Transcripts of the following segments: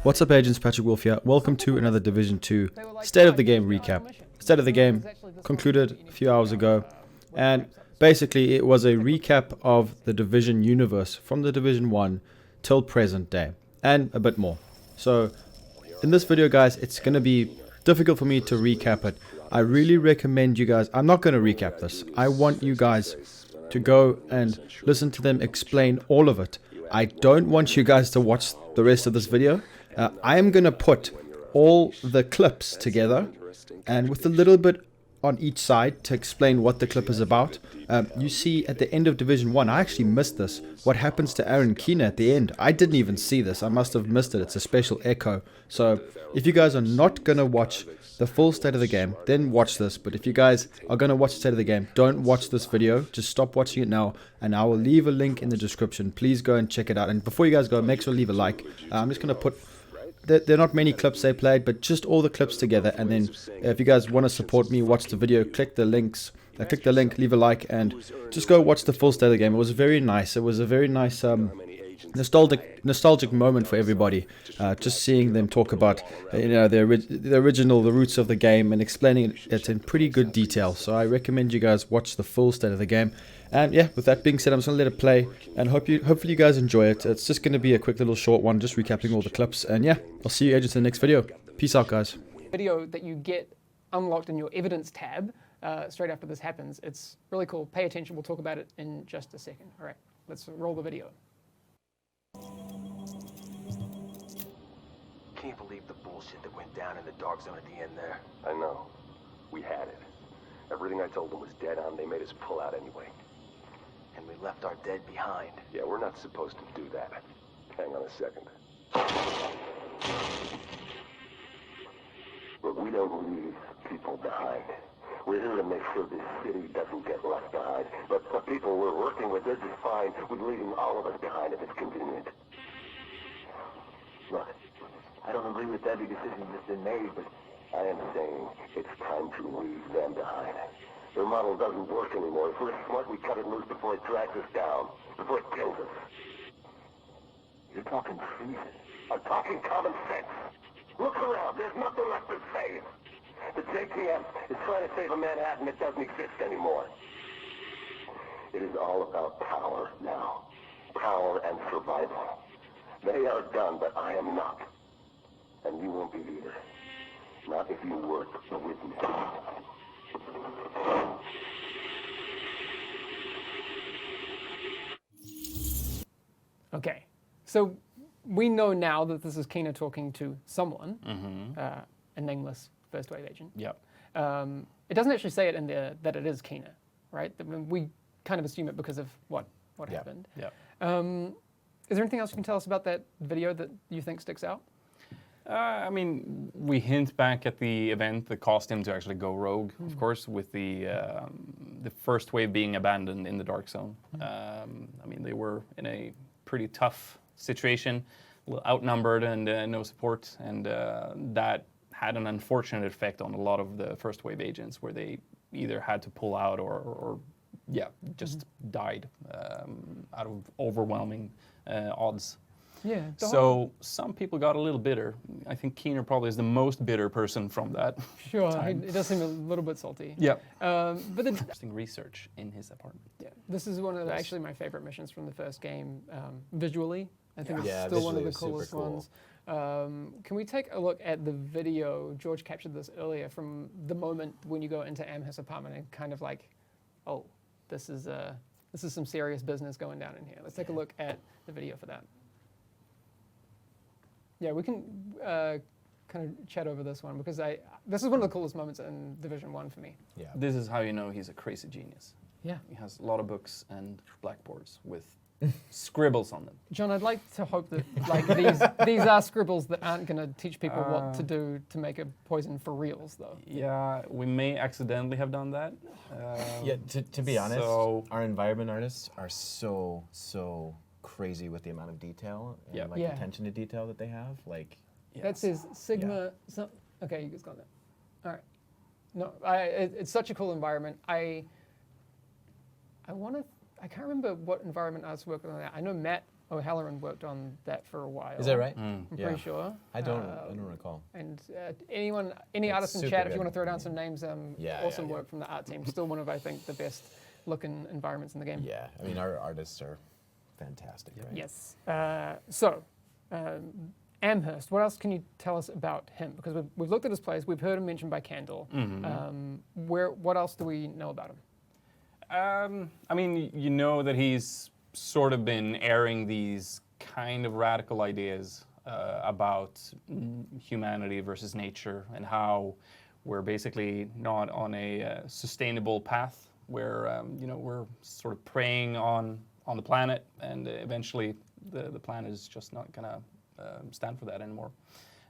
What's up, agents? Patrick Wolf here. Welcome to another Division 2 State of the Game recap. State of the Game concluded a few hours ago, and basically it was a recap of the Division universe from the Division 1 till present day, and a bit more. So in this video, guys, it's going to be difficult for me to recap it. I really recommend you guys, I'm not going to recap this. I want you guys to go and listen to them explain all of it. I don't want you guys to watch the rest of this video. I am going to put all the clips together and with a little bit on each side to explain what the clip is about. You see at the end of Division 1, I actually missed this. What happens to Aaron Keener at the end? I didn't even see this. I must have missed it. It's a special echo. So if you guys are not going to watch the full State of the Game, then watch this. But if you guys are going to watch the State of the Game, don't watch this video. Just stop watching it now, and I will leave a link in the description. Please go and check it out. And before you guys go, make sure to leave a like. I'm just going to put... There are not many clips they played, but just all the clips together. And then if you guys want to support me, watch the video, click the links. Click the link, leave a like, and just go watch the full State of the Game. It was very nice. It was a very nice nostalgic moment for everybody. Just seeing them talk about the original, the roots of the game, and explaining it in pretty good detail. So I recommend you guys watch the full State of the Game. And yeah, with that being said, I'm just going to let it play, and hopefully you guys enjoy it. It's just going to be a quick little short one, just recapping all the clips. And yeah, I'll see you agents in the next video. Peace out, guys. Video that you get unlocked in your evidence tab straight after this happens. It's really cool. Pay attention. We'll talk about it in just a second. All right, let's roll the video. Can you believe the bullshit that went down in the dark zone at the end there? I know. We had it. Everything I told them was dead on. They made us pull out anyway. And we left our dead behind. Yeah, we're not supposed to do that. Hang on a second. But we don't leave people behind. We're here to make sure this city doesn't get left behind. But the people we're working with, they're just fine with leaving all of us behind if it's convenient. Look, I don't agree with every decision that's been made, but I am saying it's time to leave them behind. Their model doesn't work anymore. If we're smart, we cut it loose before it drags us down, before it kills us. you're talking treason. I'm talking common sense. Look around. There's nothing left to save. The JTF is trying to save a Manhattan that doesn't exist anymore. It is all about power now. Power and survival. They are done, but I am not. And you won't be either. Not if you work with me. Okay, so we know now that this is Keener talking to someone, a nameless first wave agent. Yep. It doesn't actually say it in there that it is Keener, right? I mean, we kind of assume it because of what happened. Yep. Is there anything else you can tell us about that video that you think sticks out? I mean, we hint back at the event that caused him to actually go rogue, of course, with the first wave being abandoned in the dark zone. I mean, they were in a pretty tough situation, outnumbered and no support, and that had an unfortunate effect on a lot of the first wave agents, where they either had to pull out or just died out of overwhelming odds. Yeah. So some people got a little bitter. I think Keener probably is the most bitter person from that. Sure, it does seem a little bit salty. Yeah. But Interesting research in his apartment. yeah, this is one of actually my favorite missions from the first game. Visually, I think Yeah, it's still one of the visually it was coolest super ones. Can we take a look at the video? George captured this earlier from the moment when you go into Amherst's apartment and kind of like, oh, this is some serious business going down in here. Let's take a look at the video for that. Yeah, we can kind of chat over this one because this is one of the coolest moments in Division 1 for me. Yeah. This is how you know he's a crazy genius. Yeah. He has a lot of books and blackboards with scribbles on them. John, I'd like to hope that like these are scribbles that aren't going to teach people what to do to make a poison for reals, though. Yeah, we may accidentally have done that. Yeah, to be honest, so- our environment artists are so crazy with the amount of detail and like attention to detail that they have. Like, That says Sigma. Okay, you just got that. All right. No, it's such a cool environment. I I can't remember what environment artists worked on that. I know Matt O'Halloran worked on that for a while. Is that right? I'm pretty sure. I don't recall. And any artist in super chat, if you good. want to throw down some names, awesome work from the art team. Still one of, I think, the best looking environments in the game. Yeah, I mean, our artists are fantastic, right? Yes. Amherst, what else can you tell us about him? Because we've looked at his plays, we've heard him mentioned by Candle. What else do we know about him? I mean, you know that he's sort of been airing these kind of radical ideas about humanity versus nature and how we're basically not on a sustainable path where we're sort of preying on the planet, and eventually the planet is just not gonna stand for that anymore.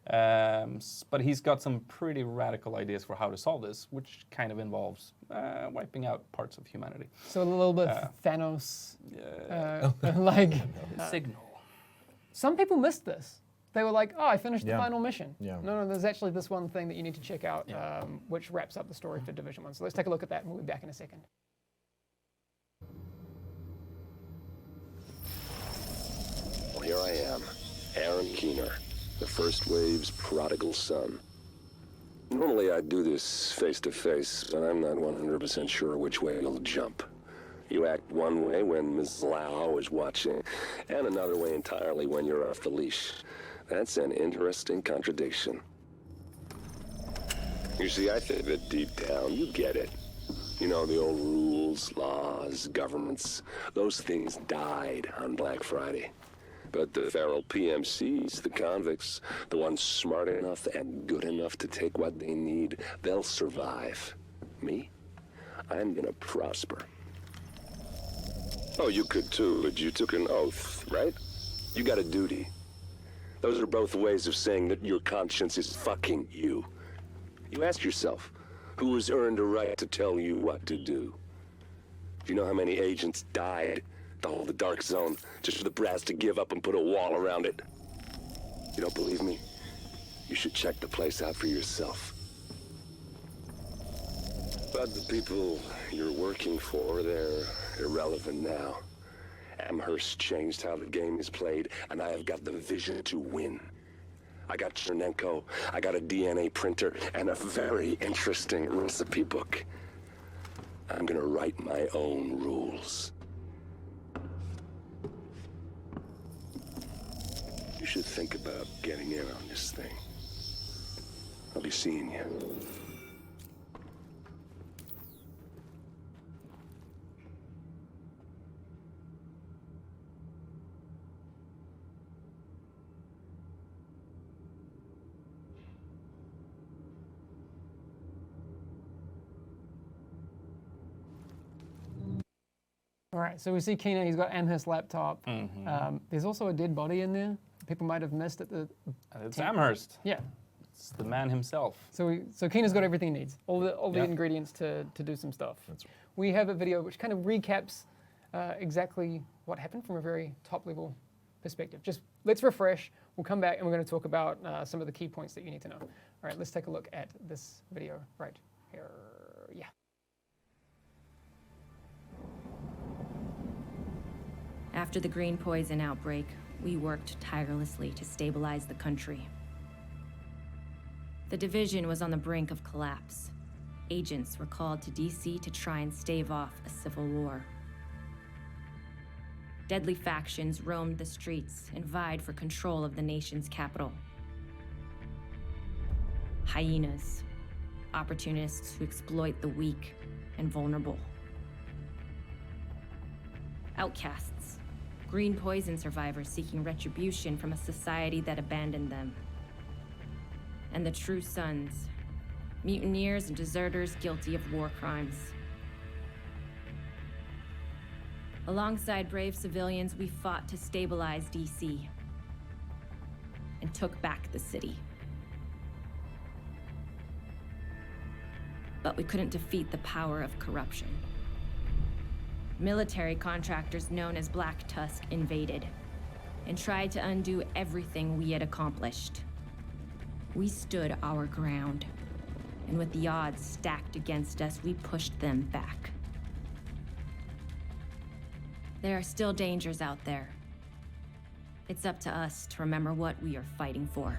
But he's got some pretty radical ideas for how to solve this, which kind of involves wiping out parts of humanity. So a little bit Thanos, like Signal. Some people missed this. They were like, "Oh, I finished the final mission." Yeah. No, there's actually this one thing that you need to check out, which wraps up the story for Division 1. So let's take a look at that, and we'll be back in a second. Well, here I am, Aaron Keener, the First Wave's prodigal son. Normally I'd do this face-to-face, but I'm not 100% sure which way you'll jump. You act one way when Ms. Lau is watching, and another way entirely when you're off the leash. That's an interesting contradiction. You see, I think that deep down, you get it. You know, the old rules, laws, governments, those things died on Black Friday. But the feral PMCs, the convicts, the ones smart enough and good enough to take what they need, they'll survive. Me? I'm gonna prosper. Oh, you could too, but you took an oath, right? You got a duty. Those are both ways of saying that your conscience is fucking you. You ask yourself, who has earned a right to tell you what to do? Do you know how many agents died to hold the Dark Zone just for the brass to give up and put a wall around it? You don't believe me? You should check the place out for yourself. But the people you're working for, they're irrelevant now. Amherst changed how the game is played, and I have got the vision to win. I got Chernenko, I got a DNA printer, and a very interesting recipe book. I'm gonna write my own rules. You should think about getting in on this thing. I'll be seeing you. All right, so we see Keener, he's got Amherst laptop. There's also a dead body in there. People might have missed at the... It's Amherst. Yeah. It's the man himself. So Keener's got everything he needs, all the ingredients to do some stuff. We have a video which kind of recaps exactly what happened from a very top-level perspective. Just let's refresh. We'll come back and we're going to talk about some of the key points that you need to know. All right, let's take a look at this video right here. Yeah. After the green poison outbreak, we worked tirelessly to stabilize the country. The division was on the brink of collapse. Agents were called to DC to try and stave off a civil war. Deadly factions roamed the streets and vied for control of the nation's capital. Hyenas, opportunists who exploit the weak and vulnerable. Outcasts, green poison survivors seeking retribution from a society that abandoned them. And the true sons, mutineers and deserters guilty of war crimes. Alongside brave civilians, we fought to stabilize DC and took back the city. But we couldn't defeat the power of corruption. Military contractors known as Black Tusk invaded and tried to undo everything we had accomplished. We stood our ground, and with the odds stacked against us, we pushed them back. There are still dangers out there. It's up to us to remember what we are fighting for.